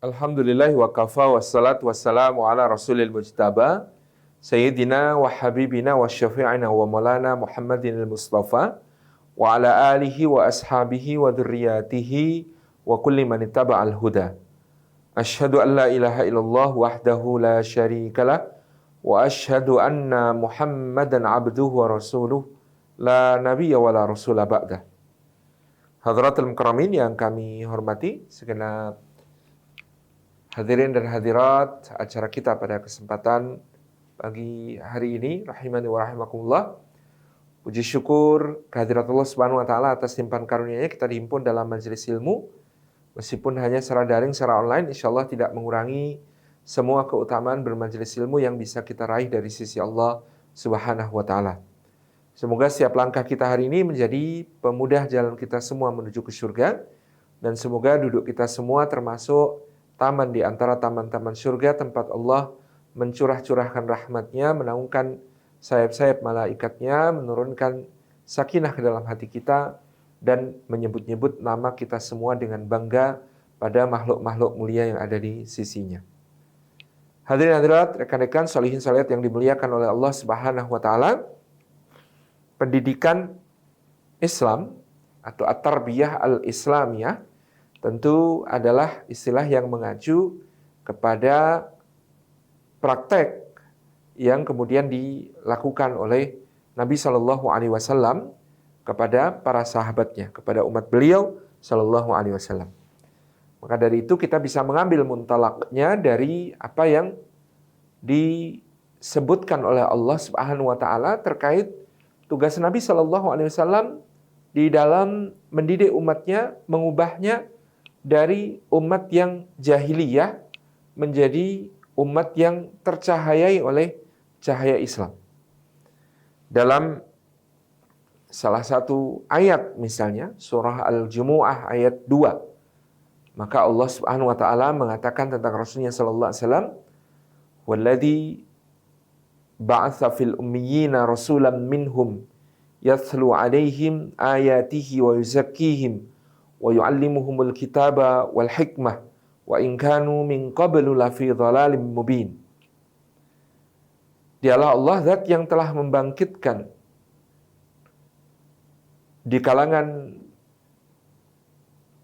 Alhamdulillah wa kafa wassalatu wassalamu ala rasulil mujtaba Sayyidina wa habibina wa syafi'ina wa maulana Muhammadin al-Mustafa wa ala alihi wa ashabihi wa dhurriyatihi wa kulli man ittaba'al huda. Asyhadu an la ilaha illallah wahdahu la syarikalah wa asyhadu anna Muhammadan abduhu wa rasuluh la nabiyya wa la rasula ba'dah. Hadratul mukarramin yang kami hormati, segenap hadirin dan hadirat acara kita pada kesempatan pagi hari ini, rahimani wa rahimakumullah. Puji syukur kehadirat Allah Subhanahu wa taala atas limpahan karunia-Nya kita dihimpun dalam majelis ilmu. Meskipun hanya secara daring, secara online, insyaallah tidak mengurangi semua keutamaan bermajelis ilmu yang bisa kita raih dari sisi Allah Subhanahu wa taala. Semoga setiap langkah kita hari ini menjadi pemudah jalan kita semua menuju ke surga, dan semoga duduk kita semua termasuk taman di antara taman-taman surga, tempat Allah mencurah-curahkan rahmat-Nya, menaungkan sayap-sayap malaikatnya, menurunkan sakinah ke dalam hati kita, dan menyebut-nyebut nama kita semua dengan bangga pada makhluk-makhluk mulia yang ada di sisinya. Hadirin hadirat, rekan-rekan sholihin sholihat yang dimuliakan oleh Allah Subhanahu wa taala, pendidikan Islam atau at-tarbiyah al-islamiyah tentu adalah istilah yang mengacu kepada praktek yang kemudian dilakukan oleh Nabi Shallallahu Alaihi Wasallam kepada para sahabatnya, kepada umat beliau Shallallahu Alaihi Wasallam. Maka dari itu kita bisa mengambil muntalaknya dari apa yang disebutkan oleh Allah Subhanahu Wa Taala terkait tugas Nabi Shallallahu Alaihi Wasallam di dalam mendidik umatnya, mengubahnya dari umat yang jahiliyah menjadi umat yang tercahayai oleh cahaya Islam. Dalam salah satu ayat misalnya, surah Al-Jumu'ah ayat 2, maka Allah Subhanahu wa taala mengatakan tentang Rasulnya sallallahu alaihi wasallam, "Walladzi ba'atsa fil ummiyina rasulan minhum yathlu 'alaihim ayatihi wa yuzakkihim wa yu'allimuhumul kitaba wal hikmah wa in kanu min qablu lafi dhalalim mubin." Dialah Allah zat yang telah membangkitkan di kalangan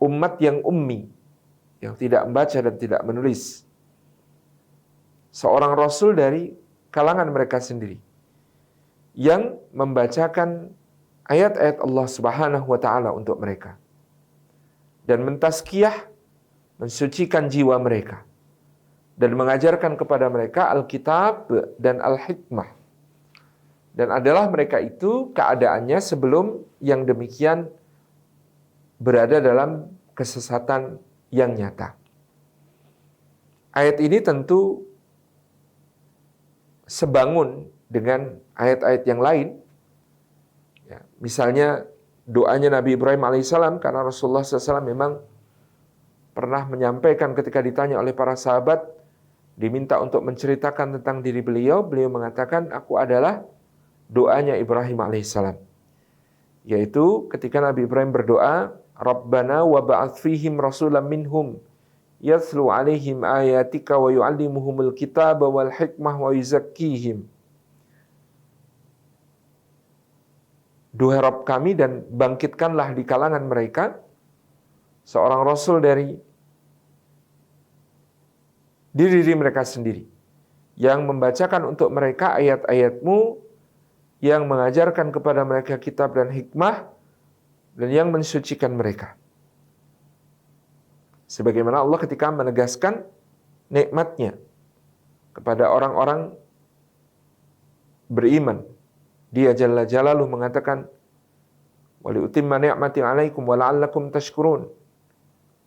umat yang ummi, yang tidak membaca dan tidak menulis, seorang rasul dari kalangan mereka sendiri yang membacakan ayat-ayat Allah Subhanahu wa taala untuk mereka dan mentazkiyah, mensucikan jiwa mereka, dan mengajarkan kepada mereka Alkitab dan Al-Hikmah. Dan adalah mereka itu keadaannya sebelum yang demikian berada dalam kesesatan yang nyata. Ayat ini tentu sebangun dengan ayat-ayat yang lain. Ya, misalnya doanya Nabi Ibrahim alaihissalam, karena Rasulullah SAW memang pernah menyampaikan ketika ditanya oleh para sahabat, diminta untuk menceritakan tentang diri beliau, beliau mengatakan, aku adalah doanya Ibrahim alaihissalam. Yaitu ketika Nabi Ibrahim berdoa, Rabbana wa ba'ath fihim rasulam minhum yathlu alaihim ayatika wa yu'allimuhumul kitaba wal hikmah wa yuzakkihim. Duhai Rabb kami, dan bangkitkanlah di kalangan mereka seorang rasul dari diri mereka sendiri, yang membacakan untuk mereka ayat-ayat-Mu, yang mengajarkan kepada mereka kitab dan hikmah, dan yang mensucikan mereka. Sebagaimana Allah ketika menegaskan nikmat-Nya kepada orang-orang beriman, Dia Jalla Jalaluhu mengatakan, "Wa liutimma ni'mati 'alaikum wa la'allakum tashkurun.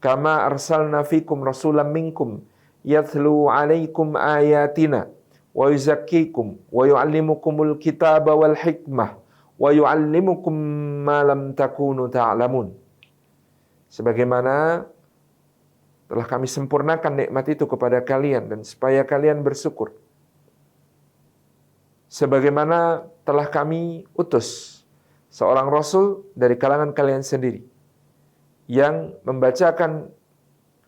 Kama arsalna fikum rasulan minkum yathlu 'alaikum ayatina wa yuzakkikum wa yu'allimukumul kitaba wal hikmah wa yu'allimukum ma lam takunu ta'lamun." Sebagaimana telah kami sempurnakan nikmat itu kepada kalian, dan supaya kalian bersyukur. Sebagaimana telah kami utus seorang rasul dari kalangan kalian sendiri, yang membacakan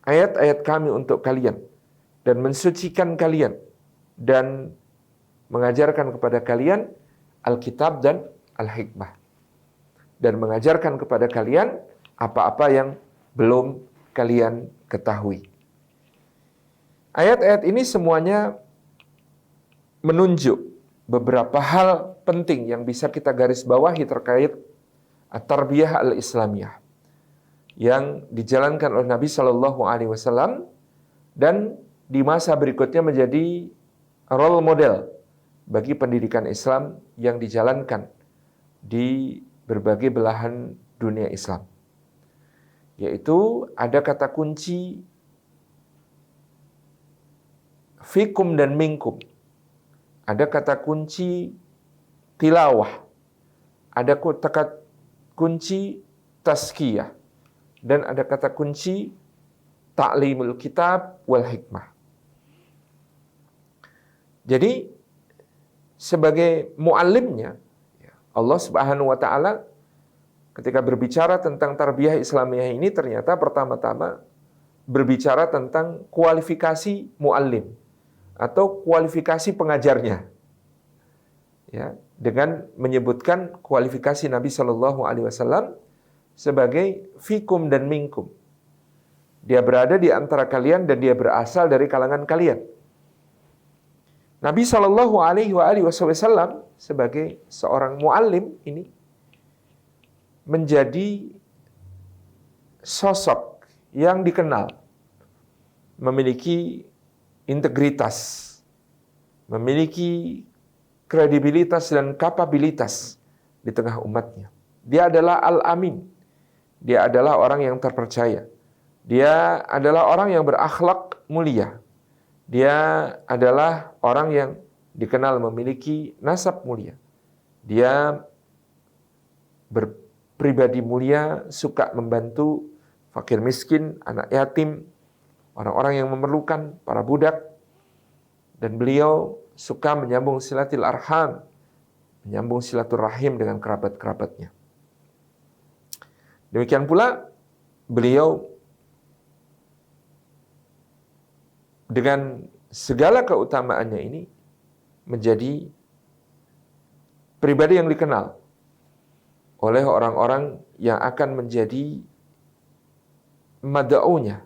ayat-ayat kami untuk kalian dan mensucikan kalian dan mengajarkan kepada kalian Alkitab dan Al-Hikmah dan mengajarkan kepada kalian apa-apa yang belum kalian ketahui. Ayat-ayat ini semuanya menunjuk beberapa hal penting yang bisa kita garis bawahi terkait at-tarbiyah al-islamiyah yang dijalankan oleh Nabi Shallallahu Alaihi Wasallam dan di masa berikutnya menjadi role model bagi pendidikan Islam yang dijalankan di berbagai belahan dunia Islam. Yaitu ada kata kunci fikum dan minkum. Ada kata kunci tilawah. Ada kata kunci tazkiyah. Dan ada kata kunci ta'limul kitab wal hikmah. Jadi sebagai muallimnya Allah Subhanahu wa taala ketika berbicara tentang tarbiyah Islamiyah ini ternyata pertama-tama berbicara tentang kualifikasi muallim atau kualifikasi pengajarnya. Ya, dengan menyebutkan kualifikasi Nabi Shallallahu alaihi wasallam sebagai fikum dan minkum. Dia berada di antara kalian dan dia berasal dari kalangan kalian. Nabi Shallallahu alaihi wasallam sebagai seorang muallim ini menjadi sosok yang dikenal memiliki integritas, memiliki kredibilitas dan kapabilitas di tengah umatnya. Dia adalah Al-Amin. Dia adalah orang yang terpercaya. Dia adalah orang yang berakhlak mulia. Dia adalah orang yang dikenal memiliki nasab mulia. Dia berpribadi mulia, suka membantu fakir miskin, anak yatim, orang-orang yang memerlukan, para budak. Dan beliau suka menyambung silatul arham, menyambung silaturahim dengan kerabat-kerabatnya. Demikian pula beliau dengan segala keutamaannya ini menjadi pribadi yang dikenal oleh orang-orang yang akan menjadi mad'unya,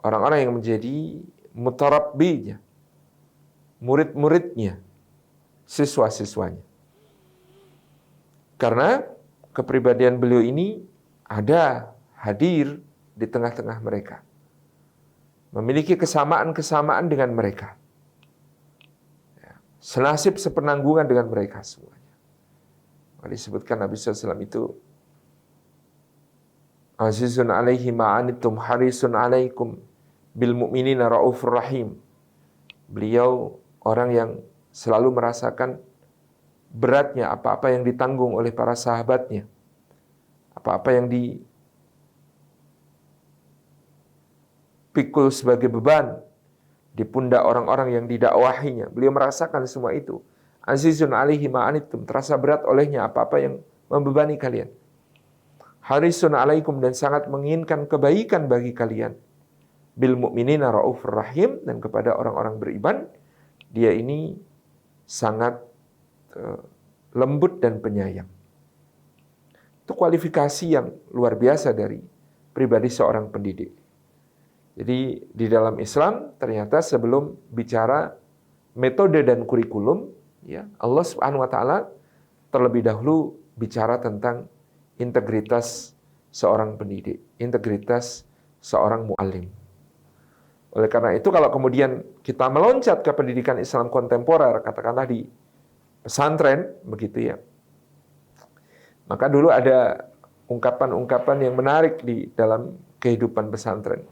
orang-orang yang menjadi mutarabbinya, murid-muridnya, siswa-siswanya. Karena kepribadian beliau ini ada hadir di tengah-tengah mereka. Memiliki kesamaan-kesamaan dengan mereka. Senasib sepenanggungan dengan mereka semuanya. Disebutkan Nabi SAW itu Azizun alaihi ma'anittum harisun alaikum bil mu'minina raufur rahim. Beliau orang yang selalu merasakan beratnya apa-apa yang ditanggung oleh para sahabatnya. Apa-apa yang dipikul sebagai beban di pundak orang-orang yang didakwahinya. Beliau merasakan semua itu. Azizun alaihi ma'anittum, terasa berat olehnya apa-apa yang membebani kalian. Harisun alaikum, dan sangat menginginkan kebaikan bagi kalian. Bil mu'minina raufur rahim, dan kepada orang-orang beriman dia ini sangat lembut dan penyayang. Itu kualifikasi yang luar biasa dari pribadi seorang pendidik. Jadi di dalam Islam ternyata sebelum bicara metode dan kurikulum, ya, Allah Subhanahu wa taala terlebih dahulu bicara tentang integritas seorang pendidik, integritas seorang muallim. Oleh karena itu kalau kemudian kita meloncat ke pendidikan Islam kontemporer, katakanlah di pesantren begitu ya. Maka dulu ada ungkapan-ungkapan yang menarik di dalam kehidupan pesantren.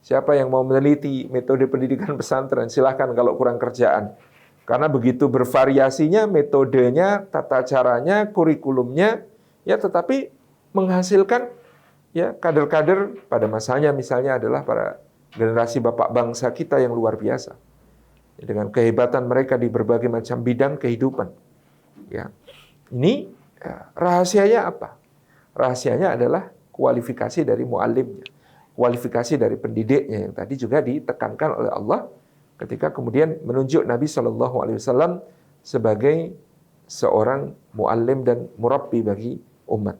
Siapa yang mau meneliti metode pendidikan pesantren, silahkan kalau kurang kerjaan. Karena begitu bervariasinya metodenya, tata caranya, kurikulumnya, ya tetapi menghasilkan ya kader-kader pada masanya misalnya adalah para generasi bapak bangsa kita yang luar biasa. Dengan kehebatan mereka di berbagai macam bidang kehidupan. Ya. Ini rahasianya apa? Rahasianya adalah kualifikasi dari muallimnya. kualifikasi dari pendidiknya yang tadi juga ditekankan oleh Allah ketika kemudian menunjuk Nabi Shallallahu Alaihi Wasallam sebagai seorang muallim dan murabbi bagi umat.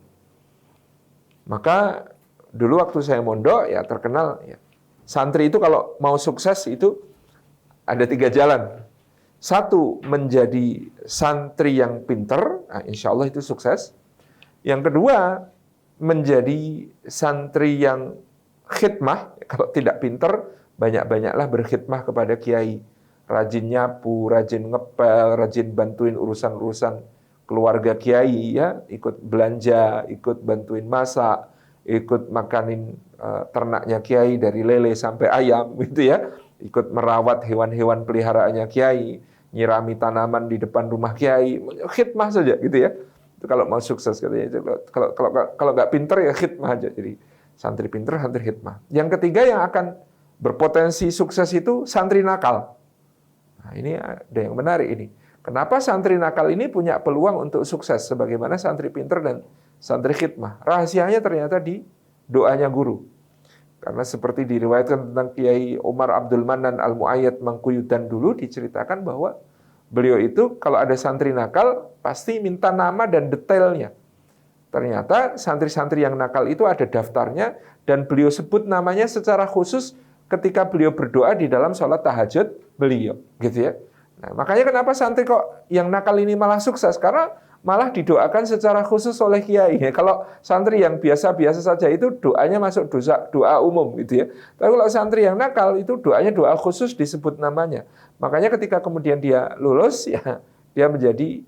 Maka dulu waktu saya mondok ya terkenal ya, santri itu kalau mau sukses itu ada 3 jalan. Satu, menjadi santri yang pinter, nah, insya Allah itu sukses. Yang kedua, menjadi santri yang khidmah, kalau tidak pinter, banyak-banyaklah berkhidmah kepada kiai. Rajin nyapu, rajin ngepel, rajin bantuin urusan-urusan keluarga kiai, ya, ikut belanja, ikut bantuin masak, ikut makanin ternaknya kiai dari lele sampai ayam, gitu ya, ikut merawat hewan-hewan peliharaannya kiai, nyirami tanaman di depan rumah kiai, khidmah saja, gitu ya. Itu kalau mau sukses katanya. Kalau nggak pinter ya khidmah aja. Jadi santri pinter, santri khidmah. Yang ketiga yang akan berpotensi sukses itu santri nakal. Nah, ini ada yang menarik ini. Kenapa santri nakal ini punya peluang untuk sukses sebagaimana santri pinter dan santri khidmah? Rahasianya ternyata di doanya guru. Karena seperti diriwayatkan tentang Kiai Umar Abdul Manan Al-Mu'ayyad Mangkuyudan dulu diceritakan bahwa beliau itu kalau ada santri nakal pasti minta nama dan detailnya. Ternyata santri-santri yang nakal itu ada daftarnya dan beliau sebut namanya secara khusus ketika beliau berdoa di dalam sholat tahajud beliau, gitu ya. Nah, makanya kenapa santri kok yang nakal ini malah sukses? Karena malah didoakan secara khusus oleh kiai. Kalau santri yang biasa-biasa saja itu doanya masuk doa umum, gitu ya. Tapi kalau santri yang nakal itu doanya doa khusus disebut namanya. Makanya ketika kemudian dia lulus, ya dia menjadi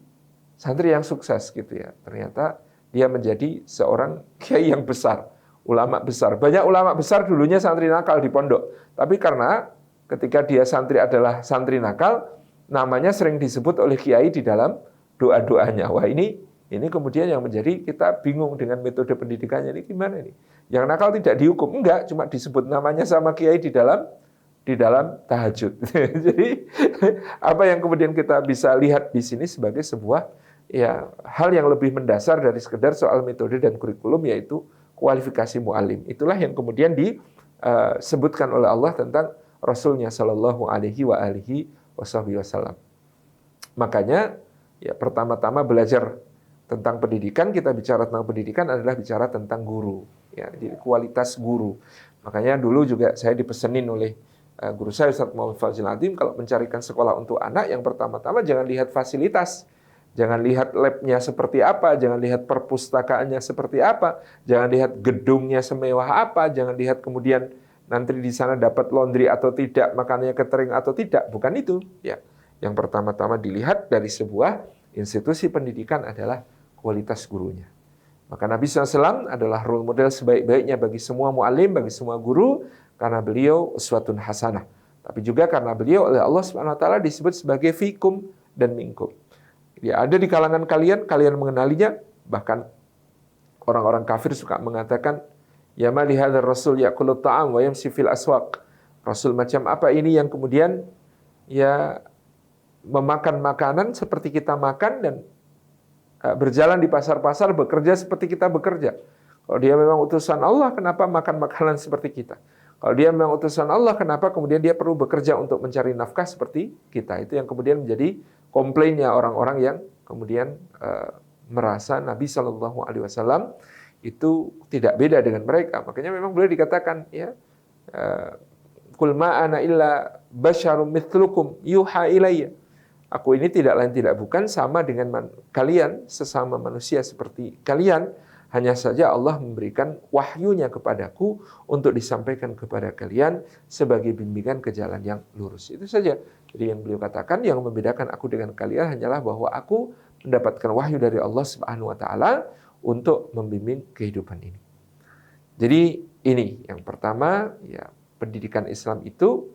santri yang sukses, gitu ya. Ternyata dia menjadi seorang kiai yang besar, ulama besar. Banyak ulama besar dulunya santri nakal di pondok. Tapi karena ketika dia santri adalah santri nakal, namanya sering disebut oleh kiai di dalam doa-doanya. Wah, ini kemudian yang menjadi kita bingung dengan metode pendidikannya ini gimana ini. Yang nakal tidak dihukum, enggak, cuma disebut namanya sama kiai di dalam tahajud. Jadi apa yang kemudian kita bisa lihat di sini sebagai sebuah ya hal yang lebih mendasar dari sekedar soal metode dan kurikulum, yaitu kualifikasi mu'alim. Itulah yang kemudian disebutkan oleh Allah tentang Rasulnya Shallallahu Alaihi Wasallam. Makanya ya pertama-tama belajar tentang pendidikan, kita bicara tentang pendidikan adalah bicara tentang guru, ya, jadi kualitas guru. Makanya dulu juga saya dipesenin oleh guru saya Ustaz Muhammad Fazil Adim, kalau mencarikan sekolah untuk anak, yang pertama-tama jangan lihat fasilitas, jangan lihat labnya seperti apa, jangan lihat perpustakaannya seperti apa, jangan lihat gedungnya semewah apa, jangan lihat kemudian nanti di sana dapat laundry atau tidak, makanannya catering atau tidak, bukan itu, ya. Yang pertama-tama dilihat dari sebuah institusi pendidikan adalah kualitas gurunya. Maka Nabi SAW adalah role model sebaik-baiknya bagi semua mu'alim, bagi semua guru, karena beliau uswatun hasanah. Tapi juga karena beliau oleh Allah SWT disebut sebagai fikum dan minkum. Dia ada di kalangan kalian, kalian mengenalinya, bahkan orang-orang kafir suka mengatakan, ya ma li hadzal rasul ya'kulu ta'am wa yamshi fil aswaq. Rasul macam apa ini yang kemudian ya memakan makanan seperti kita makan dan berjalan di pasar-pasar, bekerja seperti kita bekerja. Kalau dia memang utusan Allah, kenapa makan makanan seperti kita? Kalau dia memang utusan Allah, kenapa kemudian dia perlu bekerja untuk mencari nafkah seperti kita? Itu yang kemudian menjadi komplainnya orang-orang yang kemudian merasa Nabi Shallallahu Alaihi Wasallam itu tidak beda dengan mereka. Makanya memang boleh dikatakan, ya, Qul ma ana illa basyarum mithlukum yuha ilayya. Aku ini tidak lain tidak bukan sama dengan kalian, sesama manusia seperti kalian. Hanya saja Allah memberikan wahyunya kepadaku untuk disampaikan kepada kalian sebagai bimbingan ke jalan yang lurus. Itu saja. Jadi yang beliau katakan, yang membedakan aku dengan kalian hanyalah bahwa aku mendapatkan wahyu dari Allah Subhanahu wa taala untuk membimbing kehidupan ini. Jadi ini yang pertama, ya, pendidikan Islam itu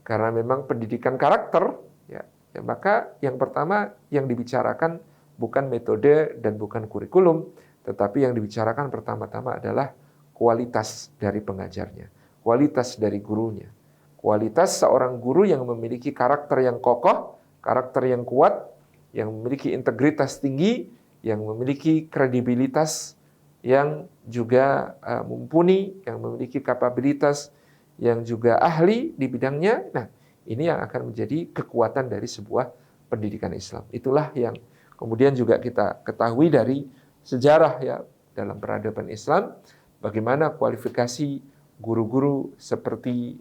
karena memang pendidikan karakter, ya, maka yang pertama yang dibicarakan bukan metode dan bukan kurikulum, tetapi yang dibicarakan pertama-tama adalah kualitas dari pengajarnya, kualitas dari gurunya, kualitas seorang guru yang memiliki karakter yang kokoh, karakter yang kuat, yang memiliki integritas tinggi, yang memiliki kredibilitas yang juga mumpuni, yang memiliki kapabilitas, yang juga ahli di bidangnya. Nah, ini yang akan menjadi kekuatan dari sebuah pendidikan Islam. Itulah yang kemudian juga kita ketahui dari sejarah ya dalam peradaban Islam, bagaimana kualifikasi guru-guru seperti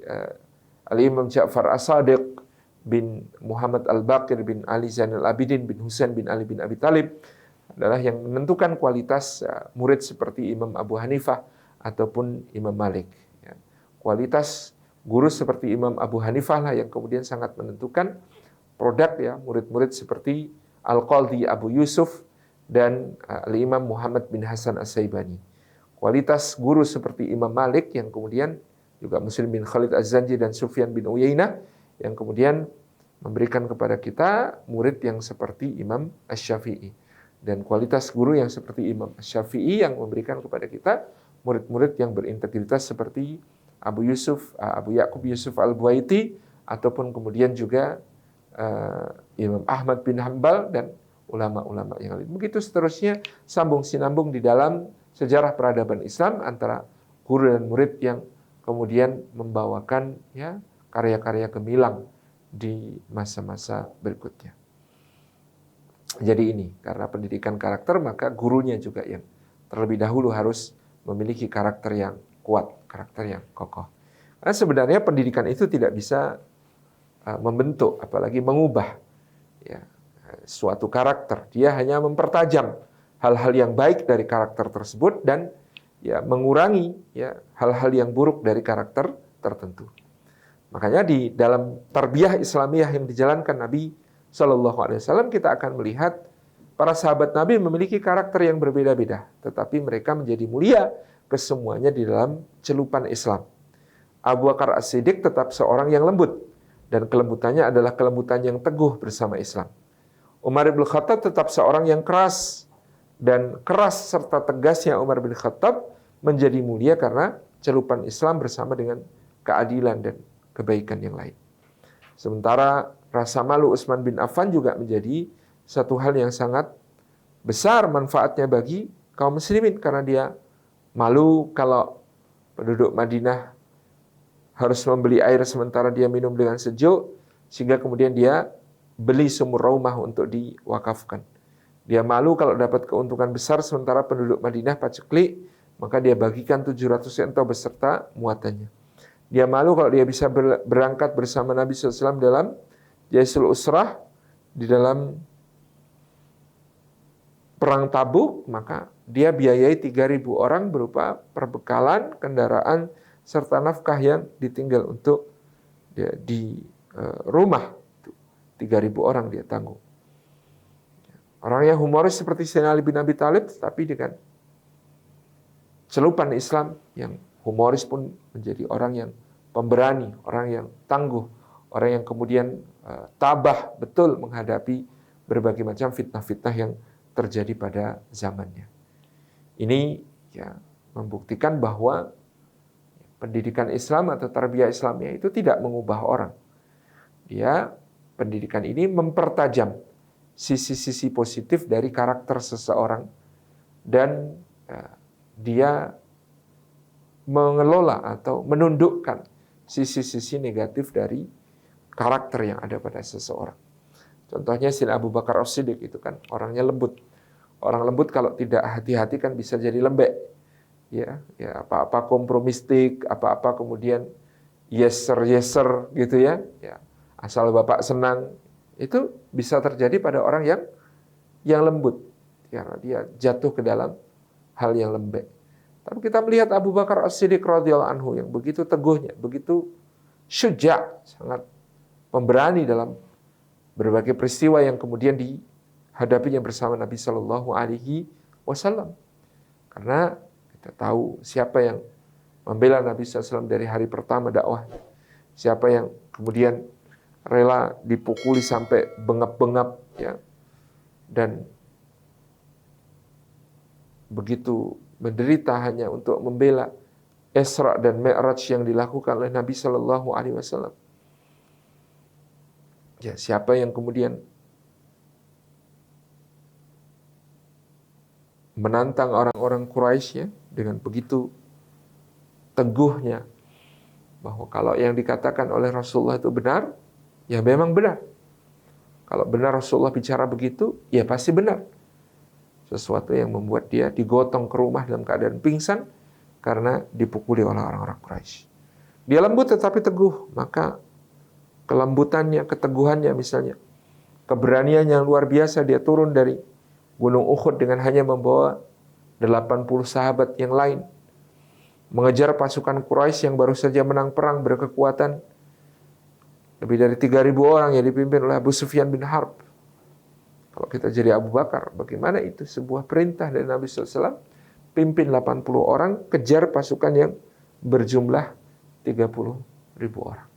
Al-Imam Ja'far As-Sadiq bin Muhammad Al-Baqir bin Ali Zainal Abidin bin Husain bin Ali bin Abi Thalib adalah yang menentukan kualitas murid seperti Imam Abu Hanifah ataupun Imam Malik. Ya. Kualitas guru seperti Imam Abu Hanifah lah yang kemudian sangat menentukan produk ya murid-murid seperti Al-Qadhi Abu Yusuf dan Al-Imam Muhammad bin Hasan As-Saibani. Kualitas guru seperti Imam Malik yang kemudian juga Muslim bin Khalid Az-Zanji dan Sufyan bin Uyainah yang kemudian memberikan kepada kita murid yang seperti Imam Asy-Syafi'i. Dan kualitas guru yang seperti Imam Asy-Syafi'i yang memberikan kepada kita murid-murid yang berintegritas seperti Abu Ya'qub Yusuf Al-Buaiti, ataupun kemudian juga Imam Ahmad bin Hanbal dan ulama-ulama yang lain. Begitu seterusnya sambung sinambung di dalam sejarah peradaban Islam antara guru dan murid yang kemudian membawakan ya karya-karya gemilang di masa-masa berikutnya. Jadi ini, karena pendidikan karakter, maka gurunya juga yang terlebih dahulu harus memiliki karakter yang kuat, karakter yang kokoh. Karena sebenarnya pendidikan itu tidak bisa membentuk, apalagi mengubah ya, suatu karakter. Dia hanya mempertajam hal-hal yang baik dari karakter tersebut dan ya mengurangi ya hal-hal yang buruk dari karakter tertentu. Makanya di dalam tarbiyah Islamiyah yang dijalankan Nabi Shallallahu Alaihi Wasallam kita akan melihat para sahabat Nabi memiliki karakter yang berbeda-beda, tetapi mereka menjadi mulia kesemuanya di dalam celupan Islam. Abu Bakar As-Siddiq tetap seorang yang lembut dan kelembutannya adalah kelembutan yang teguh bersama Islam. Umar bin Khattab tetap seorang yang keras dan keras serta tegasnya Umar bin Khattab menjadi mulia karena celupan Islam bersama dengan keadilan dan kebaikan yang lain. Sementara rasa malu Utsman bin Affan juga menjadi satu hal yang sangat besar manfaatnya bagi kaum muslimin karena dia malu kalau penduduk Madinah harus membeli air sementara dia minum dengan sejuk, sehingga kemudian dia beli sumur rumah untuk diwakafkan. Dia malu kalau dapat keuntungan besar sementara penduduk Madinah paceklik, maka dia bagikan 700 entau beserta muatannya. Dia malu kalau dia bisa berangkat bersama Nabi SAW dalam Jaisul Usrah, di dalam perang Tabuk, maka dia biayai 3.000 orang berupa perbekalan, kendaraan, serta nafkah yang ditinggal untuk di rumah. 3.000 orang dia tanggung. Orang yang humoris seperti Sayyidina Ali bin Abi Thalib, tapi dengan celupan Islam yang humoris pun menjadi orang yang pemberani, orang yang tangguh, orang yang kemudian tabah betul menghadapi berbagai macam fitnah-fitnah yang terjadi pada zamannya. Ini ya membuktikan bahwa pendidikan Islam atau tarbiyah Islamiyah itu tidak mengubah orang. Pendidikan ini mempertajam sisi-sisi positif dari karakter seseorang dan dia mengelola atau menundukkan sisi-sisi negatif dari karakter yang ada pada seseorang. Contohnya Sayyidina Abu Bakar As-Siddiq itu kan orangnya lembut. Orang lembut kalau tidak hati-hati kan bisa jadi lembek. Ya apa-apa kompromistik, apa-apa kemudian yeser gitu ya. Asal Bapak senang, itu bisa terjadi pada orang yang lembut. Karena dia jatuh ke dalam hal yang lembek. Tapi kita melihat Abu Bakar As-Siddiq radhiyallahu anhu yang begitu teguhnya, begitu syuja, sangat pemberani dalam berbagai peristiwa yang kemudian dihadapinya bersama Nabi Shallallahu Alaihi Wasallam. Karena kita tahu siapa yang membela Nabi SAW dari hari pertama dakwah, siapa yang kemudian rela dipukuli sampai bengap-bengap, ya, dan begitu menderita hanya untuk membela Isra dan Mi'raj yang dilakukan oleh Nabi Shallallahu Alaihi Wasallam. Ya, siapa yang kemudian menantang orang-orang Quraisy ya, dengan begitu teguhnya bahwa kalau yang dikatakan oleh Rasulullah itu benar, ya memang benar. Kalau benar Rasulullah bicara begitu, ya pasti benar. Sesuatu yang membuat dia digotong ke rumah dalam keadaan pingsan karena dipukuli oleh orang-orang Quraisy. Dia lembut tetapi teguh, maka kelembutannya, keteguhannya misalnya, keberanian yang luar biasa, dia turun dari Gunung Uhud dengan hanya membawa 80 sahabat yang lain, mengejar pasukan Quraisy yang baru saja menang perang berkekuatan lebih dari 3.000 orang yang dipimpin oleh Abu Sufyan bin Harb. Kalau kita jadi Abu Bakar, bagaimana itu sebuah perintah dari Nabi SAW? Pimpin 80 orang, kejar pasukan yang berjumlah 30.000 orang.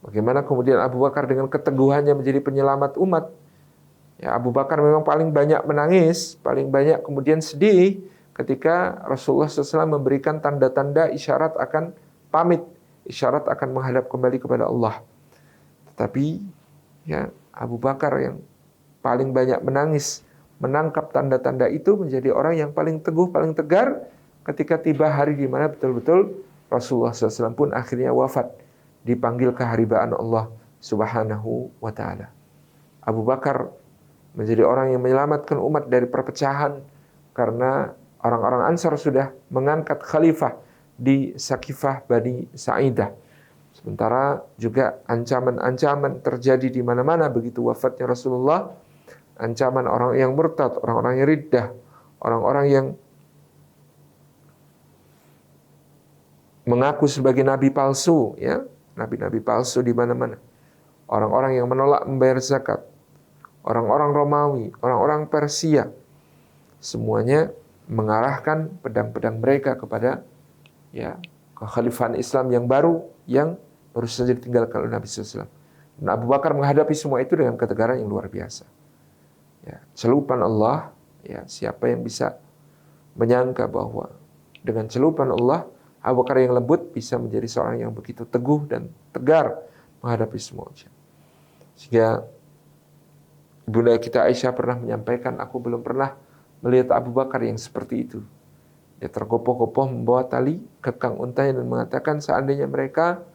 Bagaimana kemudian Abu Bakar dengan keteguhannya menjadi penyelamat umat? Ya, Abu Bakar memang paling banyak menangis, paling banyak kemudian sedih ketika Rasulullah SAW memberikan tanda-tanda isyarat akan pamit, isyarat akan menghadap kembali kepada Allah. Tetapi ya, Abu Bakar yang paling banyak menangis, menangkap tanda-tanda itu, menjadi orang yang paling teguh, paling tegar ketika tiba hari di mana betul-betul Rasulullah SAW pun akhirnya wafat, dipanggil keharibaan Allah Subhanahu wa Ta'ala. Abu Bakar menjadi orang yang menyelamatkan umat dari perpecahan karena orang-orang Ansar sudah mengangkat khalifah di Sakifah Bani Sa'idah. Sementara juga ancaman-ancaman terjadi di mana-mana begitu wafatnya Rasulullah. Ancaman orang yang murtad, orang-orang yang riddah, orang-orang yang mengaku sebagai nabi palsu, ya, nabi-nabi palsu di mana-mana. Orang-orang yang menolak membayar zakat, orang-orang Romawi, orang-orang Persia, semuanya mengarahkan pedang-pedang mereka kepada ya kekhalifahan Islam yang baru yang saja ditinggalkan oleh Nabi SAW. Dan Abu Bakar menghadapi semua itu dengan ketegaran yang luar biasa. Ya, celupan Allah, ya, siapa yang bisa menyangka bahwa dengan celupan Allah, Abu Bakar yang lembut bisa menjadi seorang yang begitu teguh dan tegar menghadapi semua ujian. Sehingga Bunda kita Aisyah pernah menyampaikan, aku belum pernah melihat Abu Bakar yang seperti itu. Dia tergopoh-gopoh membawa tali kekang untanya dan mengatakan seandainya mereka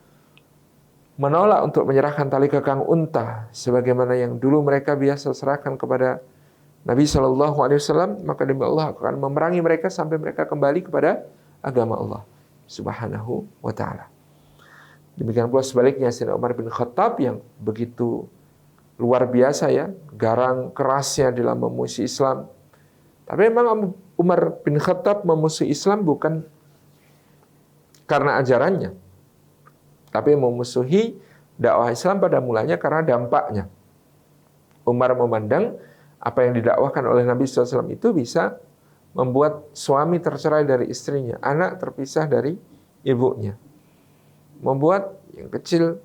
menolak untuk menyerahkan tali kekang unta sebagaimana yang dulu mereka biasa serahkan kepada Nabi SAW, maka demi Allah akan memerangi mereka sampai mereka kembali kepada agama Allah Subhanahu wa Ta'ala. Demikian pula sebaliknya Sayyidina Umar bin Khattab yang begitu luar biasa ya, garang kerasnya dalam memusuhi Islam. Tapi memang Umar bin Khattab memusuhi Islam bukan karena ajarannya, tapi memusuhi dakwah Islam pada mulanya karena dampaknya. Umar memandang apa yang didakwahkan oleh Nabi SAW itu bisa membuat suami tercerai dari istrinya, anak terpisah dari ibunya, membuat yang kecil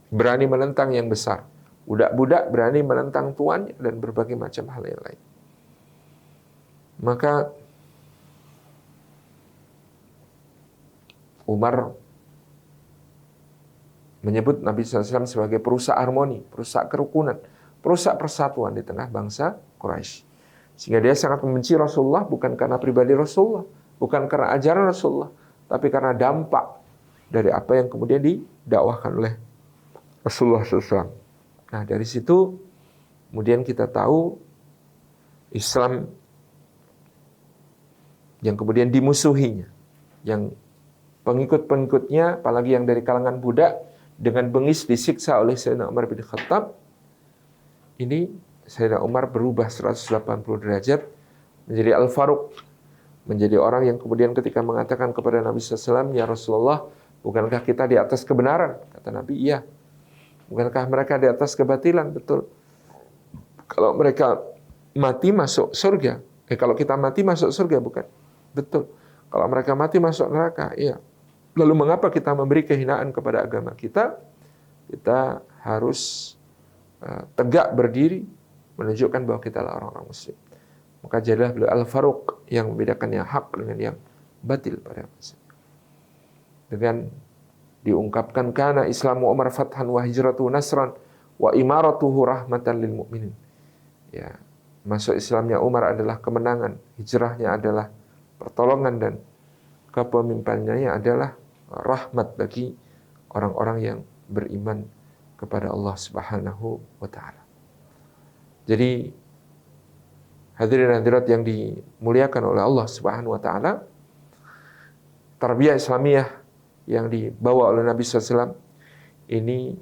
berani menentang yang besar, budak-budak berani menentang tuannya, dan berbagai macam hal yang lain. Maka Umar menyebut Nabi SAW sebagai perusak harmoni, perusak kerukunan, perusak persatuan di tengah bangsa Quraisy. Sehingga dia sangat membenci Rasulullah bukan karena pribadi Rasulullah, bukan karena ajaran Rasulullah, tapi karena dampak dari apa yang kemudian didakwahkan oleh Rasulullah SAW. Nah, dari situ kemudian kita tahu Islam yang kemudian dimusuhinya, yang pengikut-pengikutnya, apalagi yang dari kalangan budak, dengan bengis disiksa oleh Sayyidina Umar bin Khattab. Ini Sayyidina Umar berubah 180 derajat menjadi Al-Faruq, menjadi orang yang kemudian ketika mengatakan kepada Nabi SAW, ya Rasulullah, bukankah kita di atas kebenaran? Kata Nabi, iya. Bukankah mereka di atas kebatilan? Betul. Kalau mereka mati masuk surga. Kalau kita mati masuk surga, bukan? Betul. Kalau mereka mati masuk neraka, iya. Lalu mengapa kita memberi kehinaan kepada agama kita? Kita harus tegak berdiri, menunjukkan bahwa kita adalah orang-orang muslim. Maka jadilah beliau Al-Faruq yang membedakan yang hak dengan yang batil pada masa. Dengan diungkapkan kana Islamu Umar fathan wa hijratu nasran wa imaratuhu rahmatan lil mu'minin. Ya, masuk Islamnya Umar adalah kemenangan, hijrahnya adalah pertolongan, dan kepemimpinannya adalah rahmat bagi orang-orang yang beriman kepada Allah Subhanahu wa taala. Jadi hadirin hadirat yang dimuliakan oleh Allah Subhanahu wa taala, tarbiyah Islamiyah yang dibawa oleh Nabi SAW ini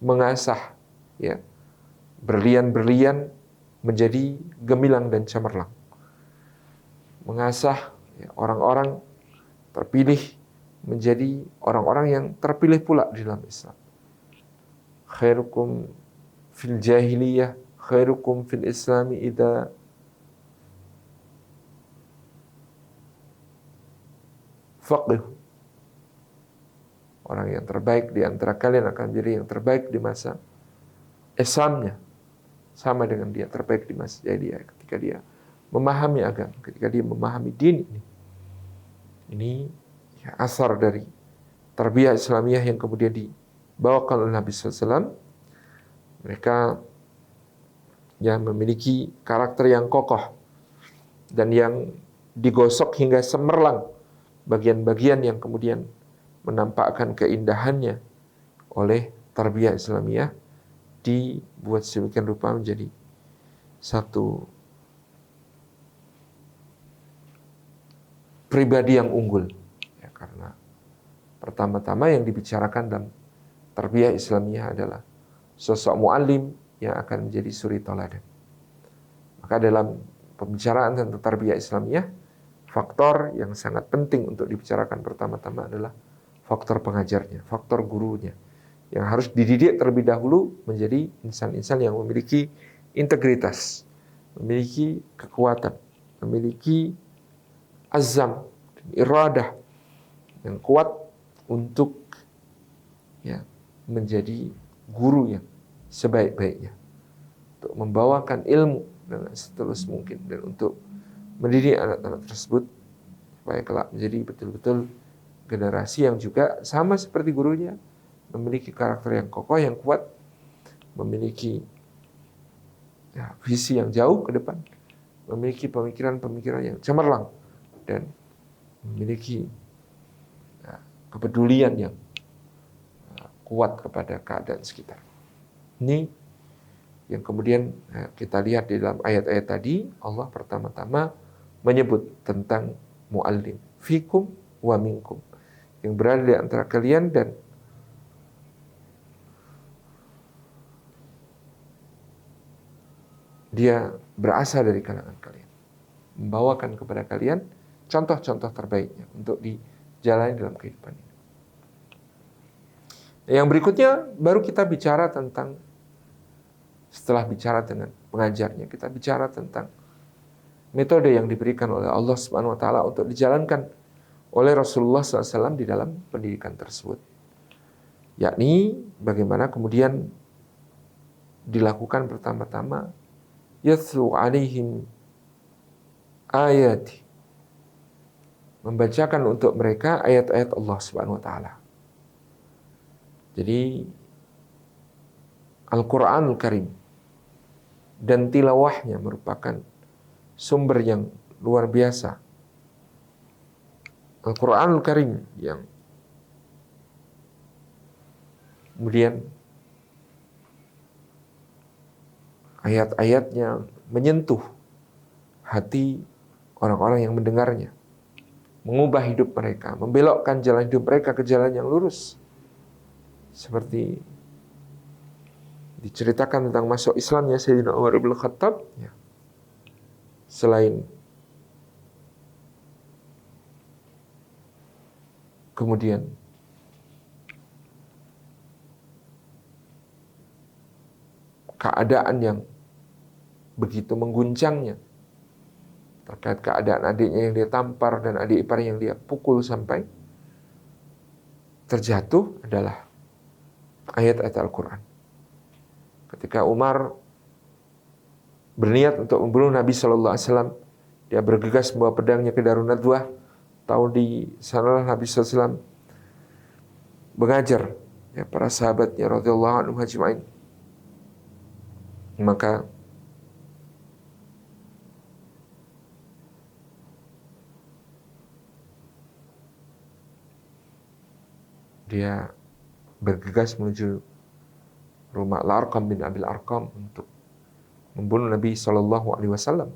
mengasah ya berlian-berlian menjadi gemilang dan cemerlang. Mengasah ya, orang-orang terpilih menjadi orang-orang yang terpilih pula di dalam Islam. Khairukum fil jahiliyah, khairukum fil islami idza faqih. Orang yang terbaik di antara kalian akan menjadi yang terbaik di masa Islamnya, sama dengan dia terbaik di masa jahiliyah ketika dia memahami agama, ketika dia memahami din ini. Ini ya, asar dari tarbiyah Islamiyah yang kemudian dibawakan oleh Nabi SAW. Mereka yang memiliki karakter yang kokoh dan yang digosok hingga semerlang bagian-bagian yang kemudian menampakkan keindahannya oleh tarbiyah Islamiyah, dibuat sedemikian rupa menjadi satu pribadi yang unggul. Ya, karena pertama-tama yang dibicarakan dalam tarbiyah Islamiyah adalah sosok muallim yang akan menjadi suri toladan. Maka dalam pembicaraan tentang tarbiyah Islamiyah, faktor yang sangat penting untuk dibicarakan pertama-tama adalah faktor pengajarnya, faktor gurunya, yang harus dididik terlebih dahulu menjadi insan-insan yang memiliki integritas, memiliki kekuatan, memiliki azam, iradah yang kuat untuk ya menjadi guru yang sebaik-baiknya, untuk membawakan ilmu dengan setulus mungkin, dan untuk mendidik anak-anak tersebut supaya kelak menjadi betul-betul generasi yang juga sama seperti gurunya, memiliki karakter yang kokoh, yang kuat, memiliki ya, visi yang jauh ke depan, memiliki pemikiran-pemikiran yang cemerlang, dan memiliki ya, kepedulian yang kuat kepada keadaan sekitar. Ini yang kemudian kita lihat di dalam ayat-ayat tadi, Allah pertama-tama menyebut tentang muallim, fikum wa minkum, yang berada di antara kalian dan dia berasal dari kalangan kalian, membawakan kepada kalian contoh-contoh terbaiknya untuk dijalani dalam kehidupan ini. Yang berikutnya baru kita bicara tentang, setelah bicara dengan pengajarnya, kita bicara tentang metode yang diberikan oleh Allah Subhanahu wa taala untuk dijalankan oleh Rasulullah SAW di dalam pendidikan tersebut. Yakni bagaimana kemudian dilakukan pertama-tama yatlu alaihim ayati, membacakan untuk mereka ayat-ayat Allah Subhanahu wa taala. Jadi Al-Qur'anul Karim dan tilawahnya merupakan sumber yang luar biasa. Al-Qur'anul Karim yang kemudian ayat-ayatnya menyentuh hati orang-orang yang mendengarnya, mengubah hidup mereka, membelokkan jalan hidup mereka ke jalan yang lurus. Seperti diceritakan tentang masuk Islamnya Sayyidina Umar bin Khattab, ya. Selain kemudian keadaan yang begitu mengguncangnya terkait keadaan adiknya yang dia tampar dan adik ipar yang dia pukul sampai terjatuh adalah ayat-ayat Al-Quran. Ketika Umar berniat untuk membunuh Nabi SAW, dia bergegas membawa pedangnya ke Darun Nadwah. Tahu di sanalah Nabi SAW mengajar ya, para sahabatnya radhiyallahu anhum ajma'in. Maka dia bergegas menuju rumah Al-Arqam bin Abil Arqam untuk membunuh Nabi Shallallahu Alaihi Wasallam.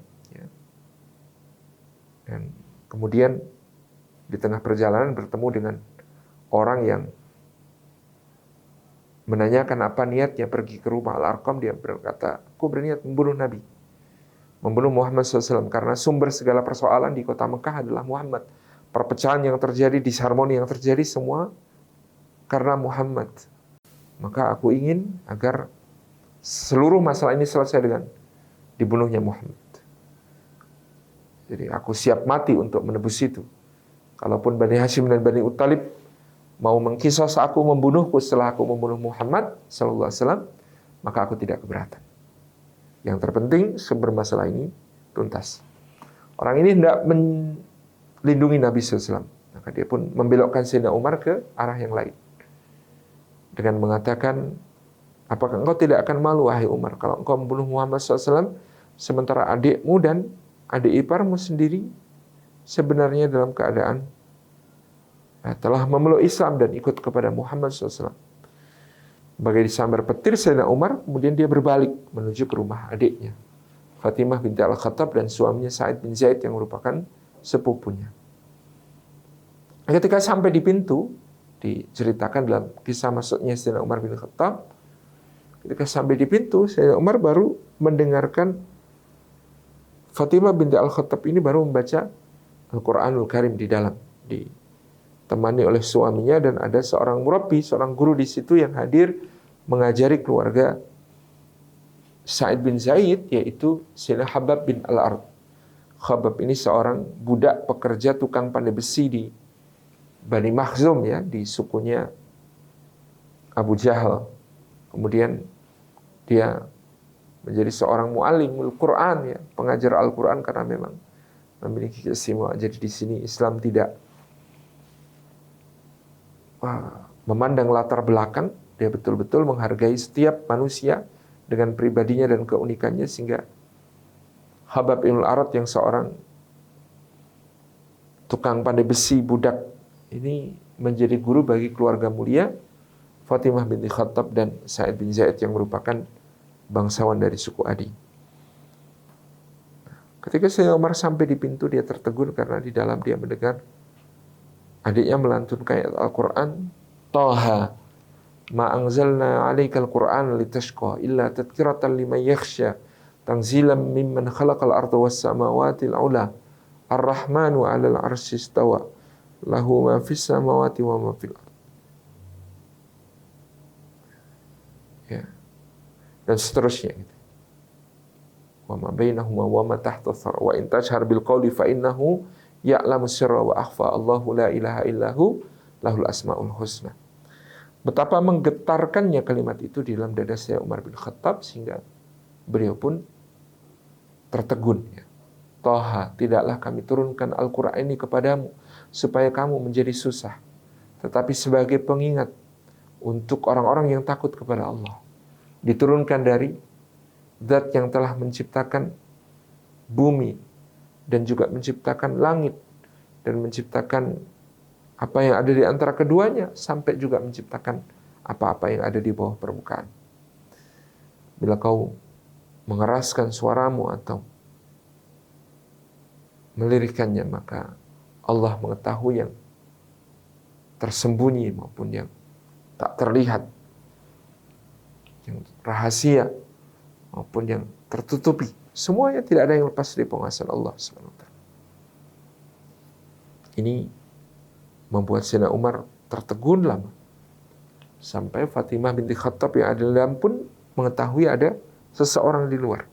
Dan kemudian di tengah perjalanan bertemu dengan orang yang menanyakan apa niatnya pergi ke rumah Al-Arqam. Dia berkata, aku berniat membunuh Nabi, membunuh Muhammad SAW, karena sumber segala persoalan di kota Mekah adalah Muhammad. Perpecahan yang terjadi, disharmoni yang terjadi semua karena Muhammad. Maka aku ingin agar seluruh masalah ini selesai dengan dibunuhnya Muhammad. Jadi aku siap mati untuk menebus itu. Kalaupun Bani Hashim dan Bani Uttalib mau mengkisos aku, membunuhku setelah aku membunuh Muhammad SAW, maka aku tidak keberatan. Yang terpenting sumber masalah ini tuntas. Orang ini hendak melindungi Nabi SAW. Maka dia pun membelokkan Sayyidina Umar ke arah yang lain. Dengan mengatakan, apakah engkau tidak akan malu, wahai Umar, kalau engkau membunuh Muhammad SAW, sementara adikmu dan adik iparmu sendiri sebenarnya dalam keadaan telah memeluk Islam dan ikut kepada Muhammad SAW. Bagai disambar petir Sayyidina Umar, kemudian dia berbalik menuju ke rumah adiknya, Fatimah binti Al-Khattab, dan suaminya Sa'id bin Zaid yang merupakan sepupunya. Ketika sampai di pintu, diceritakan dalam kisah masuknya Sayyidina Umar bin Khattab, ketika sampai di pintu, Sayyidina Umar baru mendengarkan Fatimah binti Al-Khattab ini baru membaca Al-Quranul Karim di dalam, ditemani oleh suaminya, dan ada seorang murabbi, seorang guru di situ yang hadir mengajari keluarga Sa'id bin Zaid, yaitu Sayyidina Habab bin Al-Ard. Habab ini seorang budak pekerja tukang pandai besi di Bani Makhzum, ya, di sukunya Abu Jahal. Kemudian dia menjadi seorang mu'allim Al-Quran, ya, pengajar Al-Quran, karena memang memiliki keistimewaan. Jadi di sini Islam tidak memandang latar belakang, dia betul-betul menghargai setiap manusia dengan pribadinya dan keunikannya, sehingga Habab bin Al-Arad yang seorang tukang pandai besi budak ini menjadi guru bagi keluarga mulia Fatimah binti Khattab dan Sa'id bin Zaid yang merupakan bangsawan dari suku Adi. Ketika Sayyidina Umar sampai di pintu, dia tertegun karena di dalam dia mendengar adiknya melantunkan ayat Al-Quran, Taha, ma anzalna 'alaikal Qur'an litashqa illa tadhkiratan liman yakhsha tanzilan mimman khalaqal arda was samawati al-'ula ar-rahmanu 'alal 'arsy istawa lahu ma fis samawati wa ma fil ardh. Ya. Dan seterusnya gitu. Wa ma bainahuma wa ma tahta thara wa in tashhar bil qawli fa innahu ya'lamu sirra wa akhfa Allahu la ilaha illahu lahul asmaul husna. Betapa menggetarkannya kalimat itu di dalam dada Sayyidina Umar bin Khattab, sehingga beliau pun tertegun, ya. Taha, tidaklah kami turunkan Al-Quran ini kepadamu supaya kamu menjadi susah, tetapi sebagai pengingat untuk orang-orang yang takut kepada Allah. Diturunkan dari Zat yang telah menciptakan bumi dan juga menciptakan langit dan menciptakan apa yang ada di antara keduanya, sampai juga menciptakan apa-apa yang ada di bawah permukaan. Bila kau mengeraskan suaramu atau melirikkannya, maka Allah mengetahui yang tersembunyi maupun yang tak terlihat, yang rahasia maupun yang tertutupi. Semuanya tidak ada yang lepas dari penguasaan Allah SWT. Ini membuat Sayyidina Umar tertegun lama. Sampai Fatimah binti Khattab yang ada di dalam pun mengetahui ada seseorang di luar.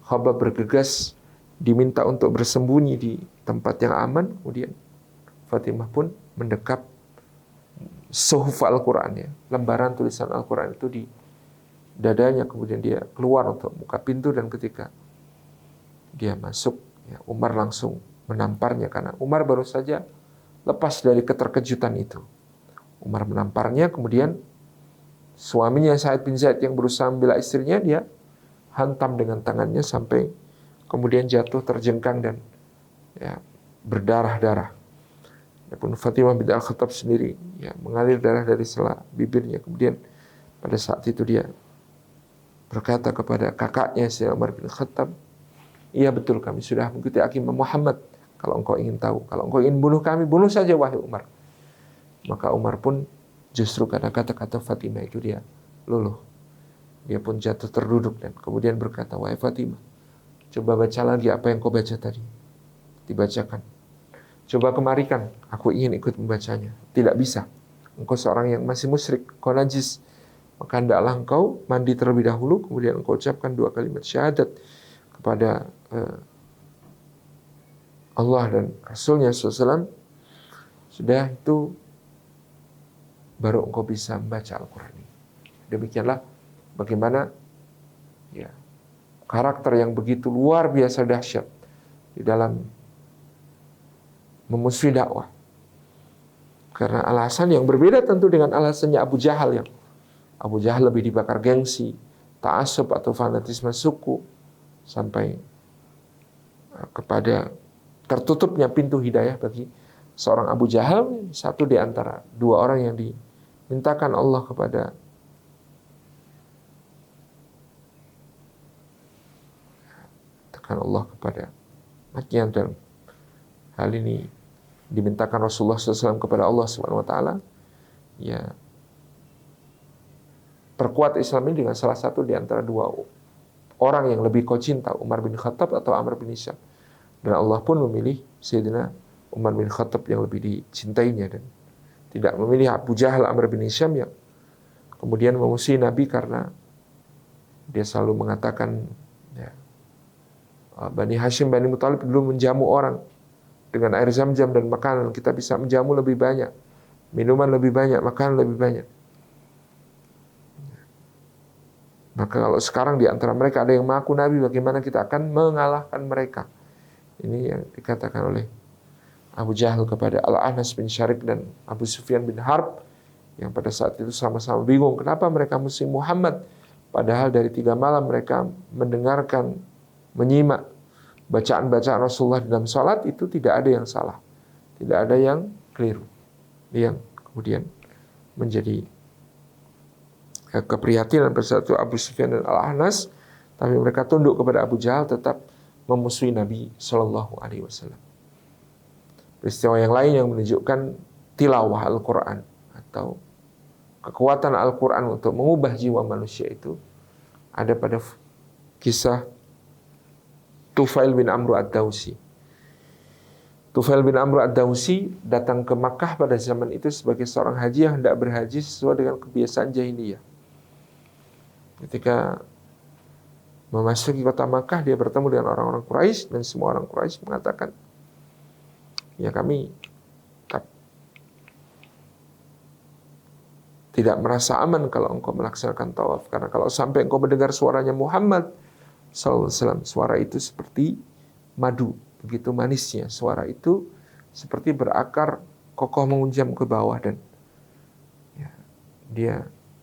Habab bergegas diminta untuk bersembunyi di tempat yang aman. Kemudian Fatimah pun mendekap suhuf Al-Quran, ya, lembaran tulisan Al-Quran itu di dadanya. Kemudian dia keluar untuk buka pintu, dan ketika dia masuk, ya, Umar langsung menamparnya, karena Umar baru saja lepas dari keterkejutan itu. Umar menamparnya, kemudian suaminya Sa'id bin Zaid yang berusaha membela istrinya, dia hantam dengan tangannya sampai kemudian jatuh terjengkang dan, ya, berdarah-darah. Adapun Fatimah binti Al-Khattab sendiri ya mengalir darah dari sela bibirnya. Kemudian pada saat itu dia berkata kepada kakaknya Sayyidina Umar bin Khattab, iya betul kami sudah mengikuti agama Muhammad. Kalau engkau ingin tahu, kalau engkau ingin bunuh kami, bunuh saja wahai Umar. Maka Umar pun justru karena kata-kata Fatimah itu dia luluh. Dia pun jatuh terduduk dan kemudian berkata, wahai Fatimah, coba baca lagi apa yang kau baca tadi. Dibacakan. Coba kemarikan, aku ingin ikut membacanya. Tidak bisa. Engkau seorang yang masih musyrik, kau najis. Maka hendaklah engkau mandi terlebih dahulu, kemudian engkau ucapkan 2 kalimat syahadat kepada Allah dan Rasulnya SAW. Sudah itu, baru engkau bisa membaca Al-Quran ini. Demikianlah bagaimana ya, karakter yang begitu luar biasa dahsyat di dalam memusuhi dakwah. Karena alasan yang berbeda tentu dengan alasannya Abu Jahal, yang Abu Jahal lebih dibakar gengsi, ta'assub atau fanatisme suku, sampai kepada tertutupnya pintu hidayah bagi seorang Abu Jahal, satu di antara 2 orang yang dimintakan Allah kepada matian, dan hal ini dimintakan Rasulullah SAW kepada Allah SWT, ya perkuat Islam ini dengan salah satu di antara 2 orang yang lebih kau cinta, Umar bin Khattab atau Amr bin Hisham. Dan Allah pun memilih Sayyidina Umar bin Khattab yang lebih dicintainya, dan tidak memilih Abu Jahal Amr bin Hisham yang kemudian memusuhi Nabi karena dia selalu mengatakan ya, Bani Hashim, Bani Muthalib dulu menjamu orang dengan air zam-zam dan makanan, kita bisa menjamu lebih banyak, minuman lebih banyak, makanan lebih banyak. Maka kalau sekarang di antara mereka ada yang mengaku Nabi, bagaimana kita akan mengalahkan mereka? Ini yang dikatakan oleh Abu Jahal kepada Al-Anas bin Syarik dan Abu Sufyan bin Harb, yang pada saat itu sama-sama bingung kenapa mereka musuh Muhammad, padahal dari 3 malam mereka mendengarkan, menyimak bacaan-bacaan Rasulullah dalam salat, itu tidak ada yang salah, tidak ada yang keliru, yang kemudian menjadi keprihatinan bersatu Abu Sufyan dan Al-Anas. Tapi mereka tunduk kepada Abu Jahal, tetap memusuhi Nabi Shallallahu Alaihi Wasallam. Peristiwa yang lain yang menunjukkan tilawah Al-Quran atau kekuatan Al-Quran untuk mengubah jiwa manusia itu ada pada kisah Tufail bin Amr ad-Dawsi. Tufail bin Amr ad-Dawsi datang ke Makkah pada zaman itu sebagai seorang haji yang hendak berhaji sesuai dengan kebiasaan jahiliyah. Ketika memasuki kota Makkah, dia bertemu dengan orang-orang Quraisy, dan semua orang Quraisy mengatakan, ya kami tidak merasa aman kalau engkau melaksanakan tawaf, karena kalau sampai engkau mendengar suaranya Muhammad SAW, suara itu seperti madu, begitu manisnya. Suara itu seperti berakar kokoh menghunjam ke bawah, dan ya, dia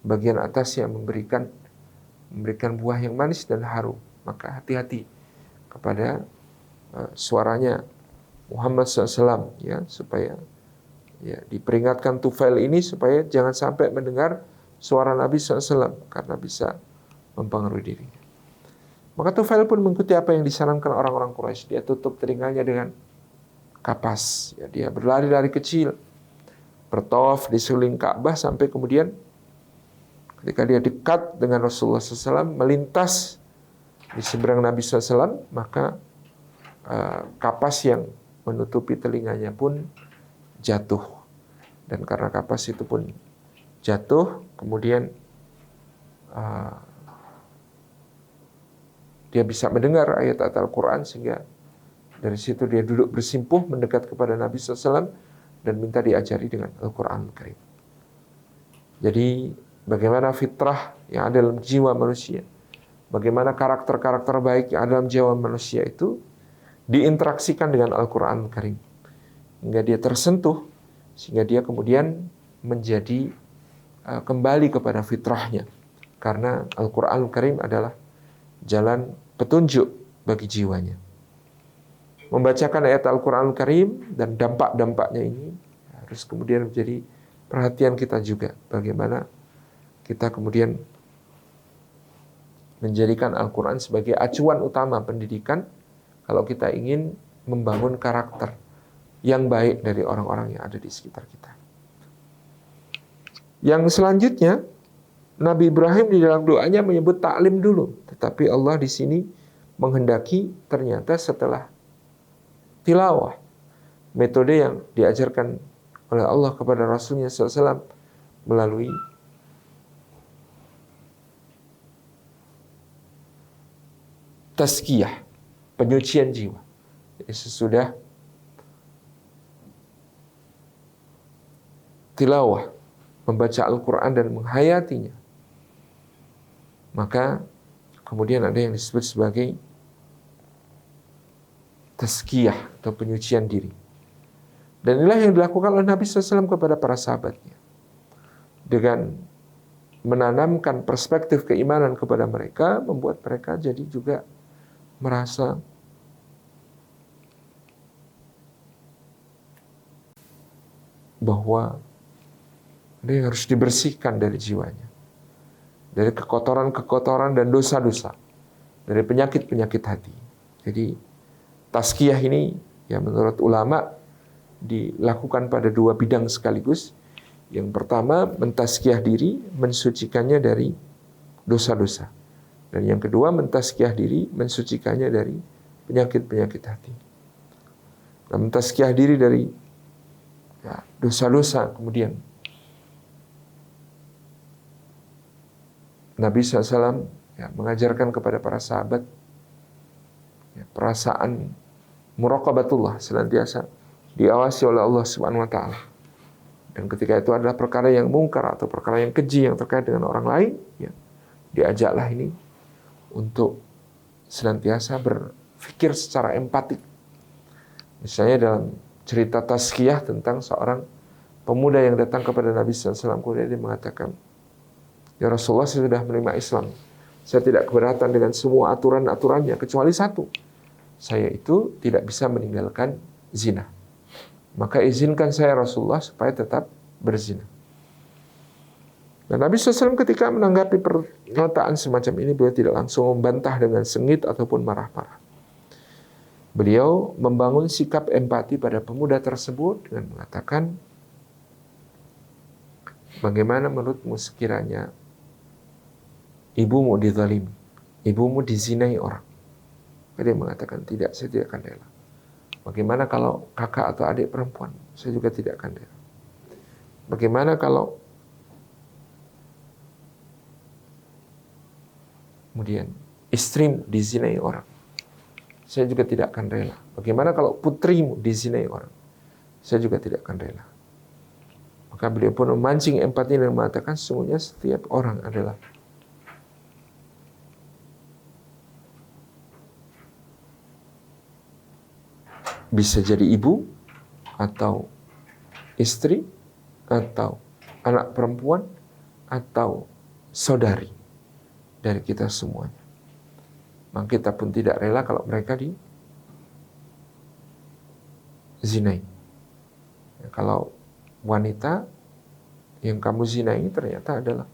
bagian atasnya memberikan buah yang manis dan harum. Maka hati-hati kepada suaranya Muhammad SAW, ya, supaya ya diperingatkan Tufail ini supaya jangan sampai mendengar suara Nabi SAW, karena bisa mempengaruhi dirinya. Maka Tufail pun mengikuti apa yang disarankan orang-orang Quraisy. Dia tutup telinganya dengan kapas. Ya, dia berlari-lari kecil, bertawaf di sekeliling Ka'bah, sampai kemudian ketika dia dekat dengan Rasulullah SAW, melintas di seberang Nabi SAW, maka kapas yang menutupi telinganya pun jatuh. Dan karena kapas itu pun jatuh, kemudian dia bisa mendengar ayat Al-Quran, sehingga dari situ dia duduk bersimpuh mendekat kepada Nabi SAW dan minta diajari dengan Al-Quran Al-Karim. Jadi bagaimana fitrah yang ada dalam jiwa manusia, bagaimana karakter-karakter baik yang ada dalam jiwa manusia itu diinteraksikan dengan Al-Quran Al-Karim, hingga dia tersentuh, sehingga dia kemudian menjadi kembali kepada fitrahnya. Karena Al-Quran Al-Karim adalah jalan petunjuk bagi jiwanya. Membacakan ayat Al-Quran Al-Karim dan dampak-dampaknya ini harus kemudian menjadi perhatian kita juga. Bagaimana kita kemudian menjadikan Al-Quran sebagai acuan utama pendidikan kalau kita ingin membangun karakter yang baik dari orang-orang yang ada di sekitar kita. Yang selanjutnya, Nabi Ibrahim di dalam doanya menyebut taklim dulu, tetapi Allah di sini menghendaki ternyata setelah tilawah, metode yang diajarkan oleh Allah kepada Rasulnya SAW melalui tazkiyah, penyucian jiwa. Jadi sesudah tilawah, membaca Al-Quran dan menghayatinya, maka kemudian ada yang disebut sebagai tazkiyah atau penyucian diri. Dan inilah yang dilakukan oleh Nabi SAW kepada para sahabatnya. Dengan menanamkan perspektif keimanan kepada mereka, membuat mereka jadi juga merasa bahwa ada yang harus dibersihkan dari jiwanya, dari kekotoran-kekotoran dan dosa-dosa, dari penyakit-penyakit hati. Jadi tazkiyah ini ya menurut ulama dilakukan pada dua bidang sekaligus. Yang pertama mentazkiyah diri, mensucikannya dari dosa-dosa. Dan yang kedua mentazkiyah diri, mensucikannya dari penyakit-penyakit hati. Nah, mentazkiyah diri dari dosa-dosa, kemudian Nabi SAW mengajarkan kepada para sahabat perasaan muraqabatullah, senantiasa diawasi oleh Allah Subhanahu wa taala. Dan ketika itu adalah perkara yang mungkar atau perkara yang keji yang terkait dengan orang lain, ya, diajaklah ini untuk senantiasa berpikir secara empatik. Misalnya dalam cerita tazkiyah tentang seorang pemuda yang datang kepada Nabi SAW, kemudian dia mengatakan, "Ya Rasulullah, saya sudah menerima Islam. Saya tidak keberatan dengan semua aturan-aturannya, kecuali satu. Saya itu tidak bisa meninggalkan zina. Maka izinkan saya Rasulullah supaya tetap berzina." Dan Nabi SAW ketika menanggapi pernyataan semacam ini, beliau tidak langsung membantah dengan sengit ataupun marah-marah. Beliau membangun sikap empati pada pemuda tersebut dengan mengatakan, "Bagaimana menurutmu sekiranya ibumu dizalimi, ibumu dizinai orang?" Dia mengatakan, "Tidak, saya tidak akan rela." "Bagaimana kalau kakak atau adik perempuan?" "Saya juga tidak akan rela." "Bagaimana kalau kemudian istrimu dizinai orang?" "Saya juga tidak akan rela." "Bagaimana kalau putrimu dizinai orang?" "Saya juga tidak akan rela." Maka beliau pun memancing empati dan mengatakan, sesungguhnya setiap orang adalah bisa jadi ibu, atau istri, atau anak perempuan, atau saudari dari kita semuanya. Maka kita pun tidak rela kalau mereka dizinai. Ya, kalau wanita yang kamu zinai ternyata adalah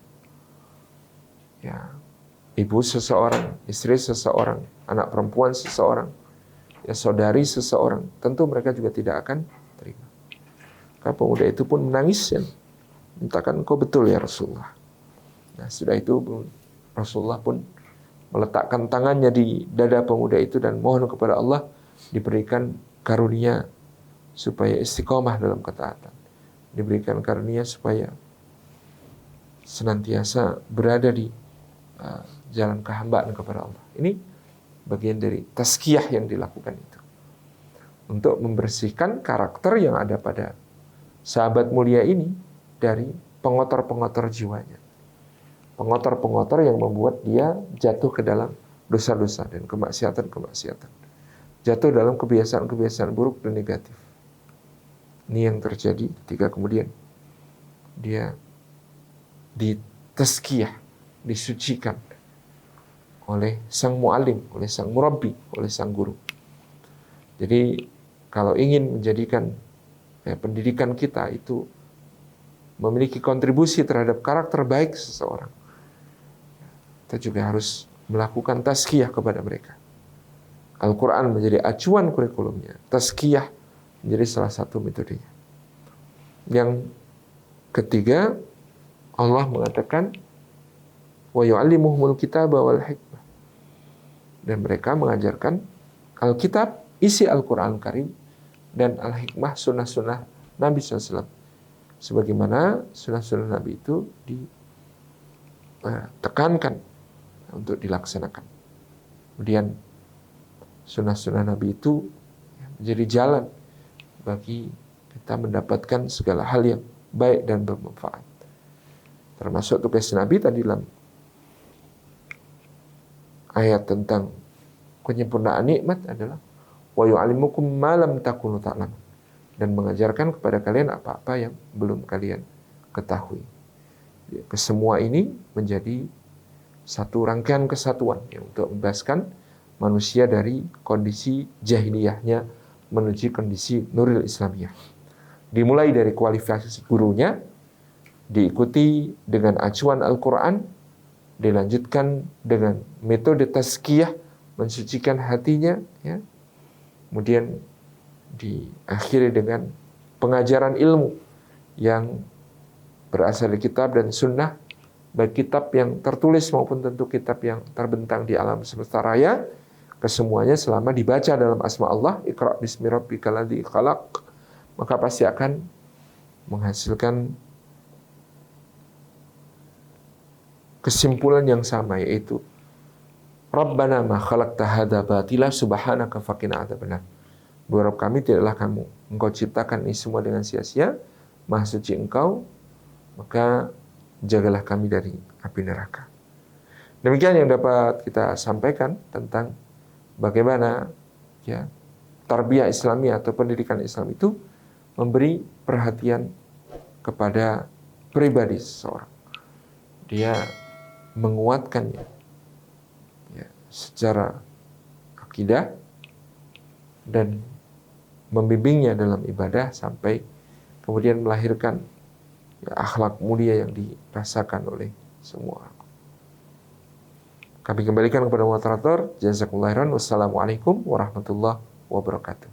ya ibu seseorang, istri seseorang, anak perempuan seseorang, ya saudari seseorang, tentu mereka juga tidak akan terima. Maka pemuda itu pun menangis dan mengatakan, "Engkau betul ya Rasulullah." Nah, sudah itu Rasulullah pun meletakkan tangannya di dada pemuda itu dan mohon kepada Allah diberikan karunia supaya istiqomah dalam ketaatan, diberikan karunia supaya senantiasa berada di jalan kehambaan kepada Allah. Ini bagian dari tazkiyah yang dilakukan itu untuk membersihkan karakter yang ada pada sahabat mulia ini dari pengotor-pengotor jiwanya, pengotor-pengotor yang membuat dia jatuh ke dalam dosa-dosa dan kemaksiatan-kemaksiatan, jatuh dalam kebiasaan-kebiasaan buruk dan negatif. Ini yang terjadi ketika kemudian dia ditazkiyah, disucikan oleh sang mu'alim, oleh sang murabbi, oleh sang guru. Jadi kalau ingin menjadikan pendidikan kita itu memiliki kontribusi terhadap karakter baik seseorang, kita juga harus melakukan tazkiyah kepada mereka. Al-Quran menjadi acuan kurikulumnya, tazkiyah menjadi salah satu metodenya. Yang ketiga, Allah mengatakan wa yu'allimuhumul kitaba wal hikmah, dan mereka mengajarkan Alkitab, isi Al-Quran Karim, dan Al-Hikmah, sunnah-sunnah Nabi SAW. Sebagaimana sunnah-sunnah Nabi itu ditekankan untuk dilaksanakan. Kemudian sunnah-sunnah Nabi itu menjadi jalan bagi kita mendapatkan segala hal yang baik dan bermanfaat. Termasuk tugas Nabi tadi dalam ayat tentang penyempurnaan nikmat adalah wa yu'allimukum ma lam takunu ta'lamun, dan mengajarkan kepada kalian apa-apa yang belum kalian ketahui. Kesemua ini menjadi satu rangkaian kesatuan untuk membebaskan manusia dari kondisi jahiliyahnya menuju kondisi nuril Islamiyah. Dimulai dari kualifikasi gurunya, diikuti dengan acuan Al-Quran, dilanjutkan dengan metode tazkiyah, mensucikan hatinya, ya. Kemudian diakhiri dengan pengajaran ilmu yang berasal dari kitab dan sunnah, baik kitab yang tertulis maupun tentu kitab yang terbentang di alam semesta raya. Kesemuanya selama dibaca dalam asma Allah, Iqra bismi rabbikal ladzi khalaq, maka pasti akan menghasilkan kesimpulan yang sama, yaitu Rabbana ma khalaqta hadza batila subhanaka faqina adzabannar. Berharap kami tidaklah engkau ciptakan ini semua dengan sia-sia, maha suci engkau, maka jagalah kami dari api neraka. Demikian yang dapat kita sampaikan tentang bagaimana tarbiyah Islami atau pendidikan Islam itu memberi perhatian kepada pribadi seseorang. Dia menguatkannya secara akidah dan membimbingnya dalam ibadah sampai kemudian melahirkan akhlak mulia yang dirasakan oleh semua orang. Kami kembalikan kepada moderator. Jazakumullah khairan. Wassalamualaikum warahmatullahi wabarakatuh.